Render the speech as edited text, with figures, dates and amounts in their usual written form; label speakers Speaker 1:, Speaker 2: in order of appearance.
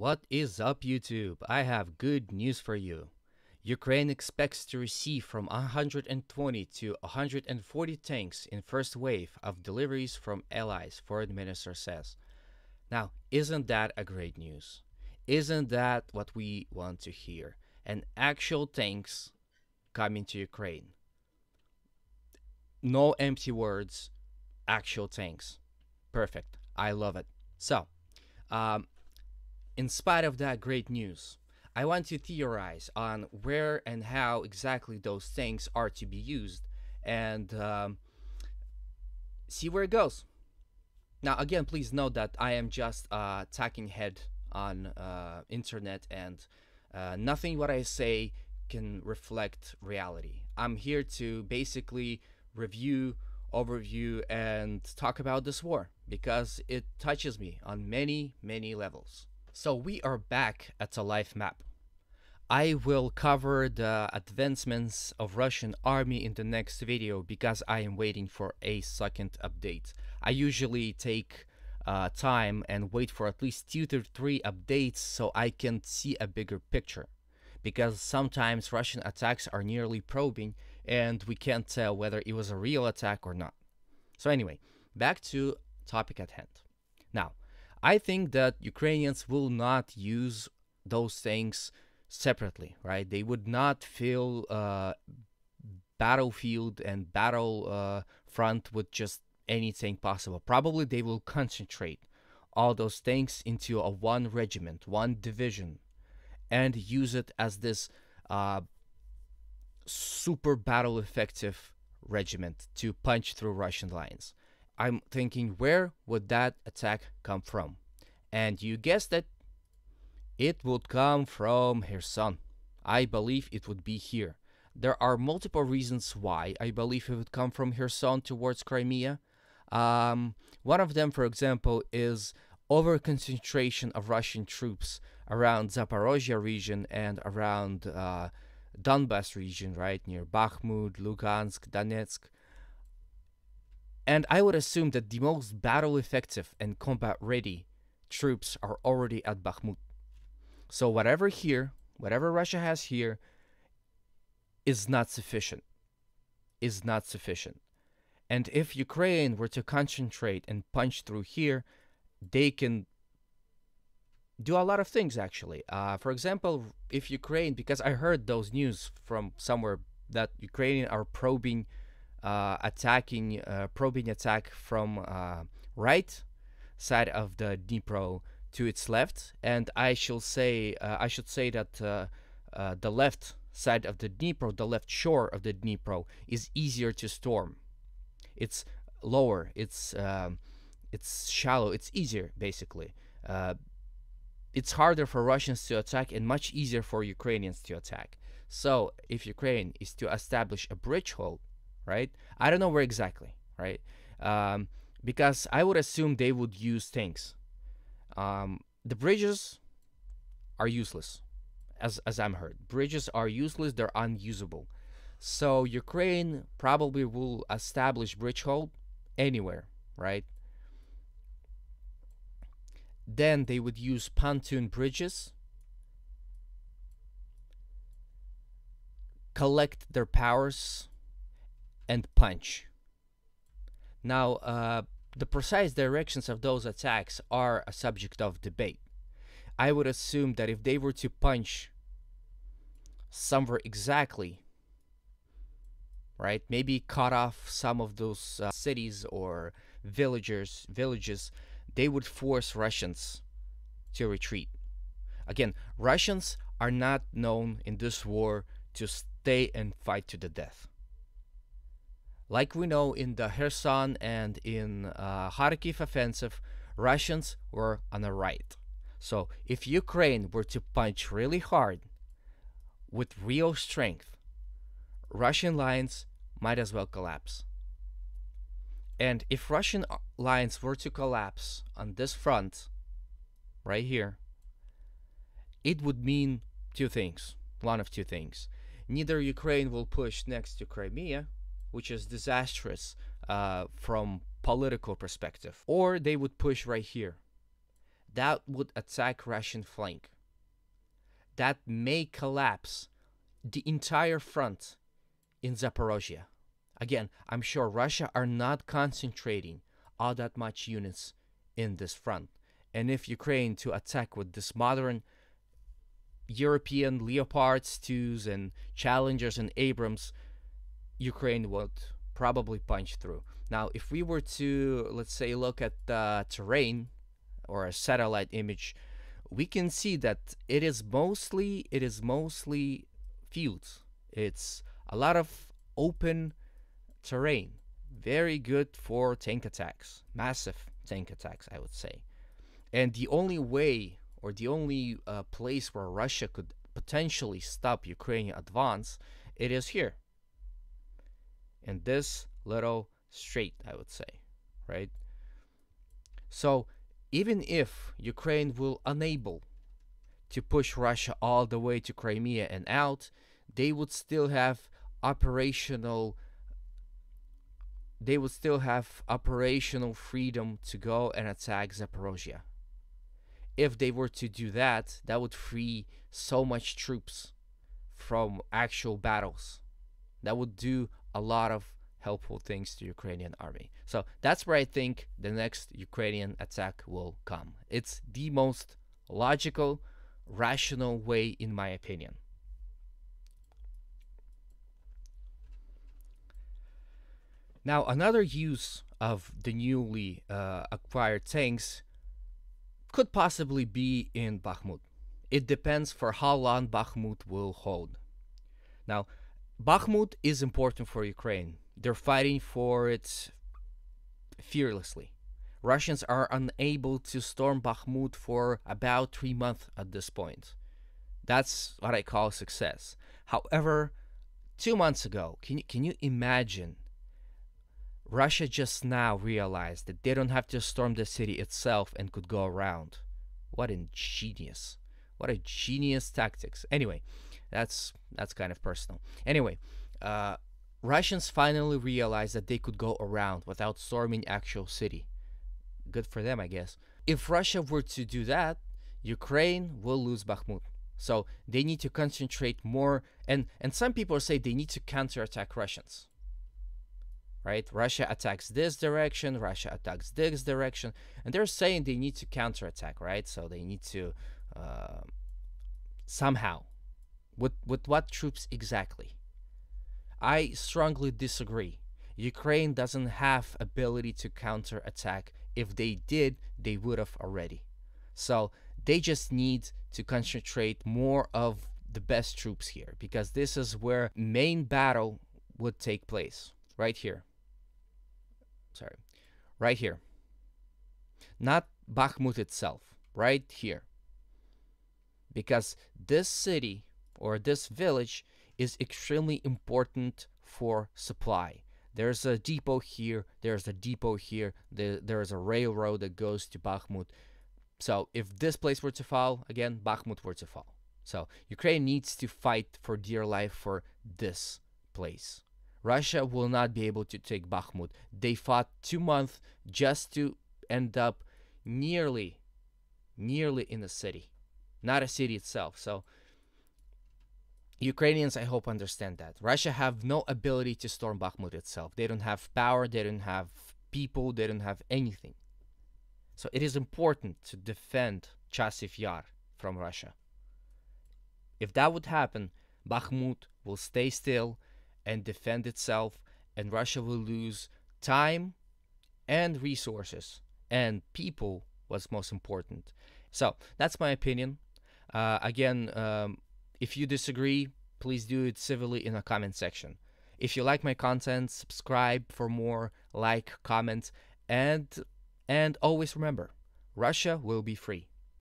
Speaker 1: What is up, YouTube? I have good news for you. Ukraine expects to receive from 120 to 140 tanks in first wave of deliveries from allies, foreign minister says. Now, isn't that a great news? Isn't that what we want to hear? And actual tanks coming to Ukraine. No empty words, actual tanks. Perfect. I love it. So, um, in spite of that great news, I want to theorize on where and how exactly those things are to be used and see where it goes. Now, again, please note that I am just a talking head on internet and nothing what I say can reflect reality. I'm here to basically review, overview, and talk about this war because it touches me on many, many levels. So we are back at a live map. I will cover the advancements of Russian army in the next video because I am waiting for a second update. I usually take time and wait for at least 2 to 3 updates so I can see a bigger picture, because sometimes Russian attacks are nearly probing and we can't tell whether it was a real attack or not. So anyway, back to topic at hand. Now, I think that Ukrainians will not use those things separately, right? They would not fill battlefield and battle front with just anything possible. Probably they will concentrate all those things into a one regiment, one division, and use it as this super battle effective regiment to punch through Russian lines. I'm thinking, where would that attack come from? And you guessed it, it would come from Kherson. I believe it would be here. There are multiple reasons why I believe it would come from Kherson towards Crimea. One of them, for example, is over-concentration of Russian troops around Zaporozhye region and around Donbas region, right, near Bakhmut, Lugansk, Donetsk. And I would assume that the most battle effective and combat ready troops are already at Bakhmut. So whatever Russia has here is not sufficient. And if Ukraine were to concentrate and punch through here, they can do a lot of things actually. For example, if Ukraine, because I heard those news from somewhere that Ukrainians are probing attack from right side of the Dnipro to its left, and I should say that the left side of the Dnipro, the left shore of the Dnipro, is easier to storm. It's lower, it's shallow, it's easier basically. It's harder for Russians to attack and much easier for Ukrainians to attack. So if Ukraine is to establish a bridgehead, right? I don't know where exactly, right? Because I would assume they would use tanks. The bridges are useless, as I'm heard. Bridges are useless, they're unusable. So Ukraine probably will establish bridgehead anywhere, right? Then they would use pontoon bridges, collect their powers, and punch. Now, the precise directions of those attacks are a subject of debate. I would assume that if they were to punch somewhere exactly, right, maybe cut off some of those cities or villages, they would force Russians to retreat. Again, Russians are not known in this war to stay and fight to the death. Like we know in the Kherson and in Kharkiv offensive, Russians were on the right. So if Ukraine were to punch really hard with real strength, Russian lines might as well collapse. And if Russian lines were to collapse on this front, right here, it would mean one of two things. Neither Ukraine will push next to Crimea, which is disastrous from political perspective, or they would push right here. that would attack Russian flank. That may collapse the entire front in Zaporozhye. Again, I'm sure Russia are not concentrating all that much units in this front. And if Ukraine to attack with this modern European Leopards 2s and Challengers and Abrams, Ukraine would probably punch through. Now, if we were to, let's say, look at the terrain or a satellite image, we can see that it is mostly fields. It's a lot of open terrain, very good for tank attacks, massive tank attacks, I would say. And the only way, or the only place where Russia could potentially stop Ukrainian advance, it is here, in this little strait, I would say, right? So even if Ukraine will unable to push Russia all the way to Crimea and out, they would still have operational freedom to go and attack Zaporozhye. If they were to do that, that would free so much troops from actual battles. That would do a lot of helpful things to Ukrainian army. So that's where I think the next Ukrainian attack will come. It's the most logical, rational way, in my opinion. Now, another use of the newly acquired tanks could possibly be in Bakhmut. It depends for how long Bakhmut will hold. Now, Bakhmut is important for Ukraine. They're fighting for it fearlessly. Russians are unable to storm Bakhmut for about 3 months at this point. That's what I call success. However, 2 months ago, can you imagine? Russia just now realized that they don't have to storm the city itself and could go around. What a genius tactics. Anyway, that's kind of personal. Anyway, Russians finally realized that they could go around without storming actual city. Good for them, I guess. If Russia were to do that, Ukraine will lose Bakhmut. So they need to concentrate more, and some people say they need to counterattack Russians. Right? Russia attacks this direction, Russia attacks this direction, and they're saying they need to counterattack, right? So they need to somehow, with what troops exactly? I strongly disagree. Ukraine doesn't have ability to counterattack. If they did, they would have already. So they just need to concentrate more of the best troops here, because this is where main battle would take place, right here. Right here. Not Bakhmut itself, right here. Because this city or this village is extremely important for supply. There's a depot here, there's a depot here, there's a railroad that goes to Bakhmut. So if this place were to fall, again, Bakhmut were to fall. So Ukraine needs to fight for dear life for this place. Russia will not be able to take Bakhmut. They fought 2 months just to end up nearly in the city, not a city itself. So Ukrainians, I hope, understand that. Russia have no ability to storm Bakhmut itself. They don't have power, they don't have people, they don't have anything. So it is important to defend Chasiv Yar from Russia. If that would happen, Bakhmut will stay still and defend itself, and Russia will lose time and resources, and people was most important. So that's my opinion. Again, if you disagree, please do it civilly in the comment section. If you like my content, subscribe for more, like, comment, and always remember, Russia will be free.